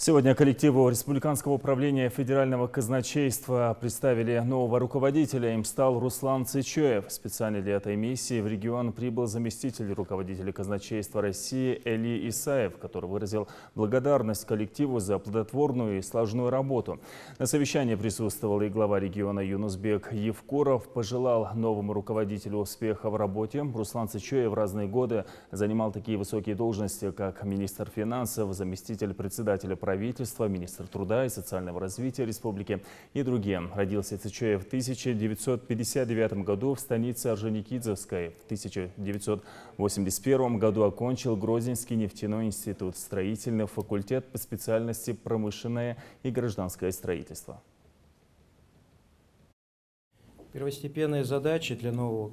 Сегодня коллективу Республиканского управления федерального казначейства представили нового руководителя. Им стал Руслан Цичоев. Специально для этой миссии в регион прибыл заместитель руководителя казначейства России Эли Исаев, который выразил благодарность коллективу за плодотворную и сложную работу. На совещании присутствовал и глава региона Юнусбек Евкуров. Пожелал новому руководителю успеха в работе. Руслан Цичоев в разные годы занимал такие высокие должности, как министр финансов, заместитель председателя правительства, министр труда и социального развития республики и другие. Родился Цичоев в 1959 году в станице Орджоникидзевской. В 1981 году окончил Грозненский нефтяной институт, строительный факультет по специальности промышленное и гражданское строительство. Первостепенные задачи для нового,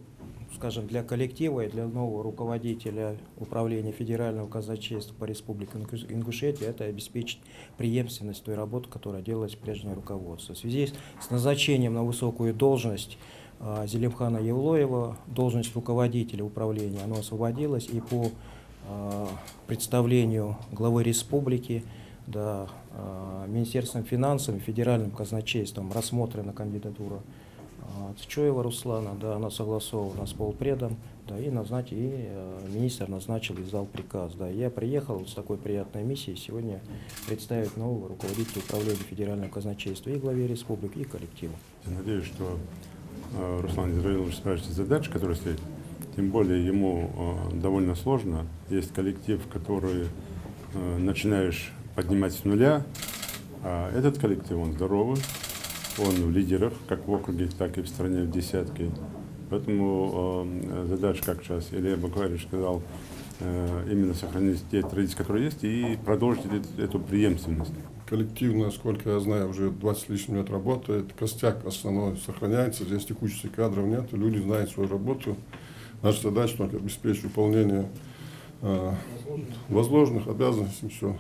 скажем, для коллектива и для нового руководителя управления федерального казначейства по республике Ингушетия — это обеспечить преемственность той работы, которая делалась прежнее руководство. В связи с назначением на высокую должность Зелимхана Евлоева, должность руководителя управления, она освободилась, и по представлению главы республики, да, Министерством финансов и федеральным казначейством рассмотрена кандидатура Цичоева Руслана, да, она согласована с полпредом, да, и министр назначил и издал приказ. Да. Я приехал с такой приятной миссией сегодня представить нового руководителя управления федерального казначейства и главе республики, и коллективу. Я надеюсь, что Руслан Израилович справится с задачей, которая стоит. Тем более ему довольно сложно. Есть коллектив, который начинаешь поднимать с нуля, а этот коллектив, он здоровый. Он в лидерах, как в округе, так и в стране, в десятке. Поэтому задача, как сейчас Илья Бакварич сказал, именно сохранить те традиции, которые есть, и продолжить эту преемственность. Коллектив, насколько я знаю, уже 20 с лишним лет работает. Костяк основной сохраняется, здесь текучести кадров нет, люди знают свою работу. Наша задача только обеспечить выполнение возложенных обязанностей. Все.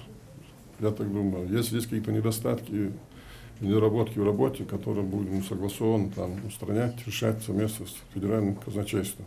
Я так думаю, если есть какие-то недостатки, недоработки в работе, которые будем согласованно устранять, решать совместно с федеральным казначейством.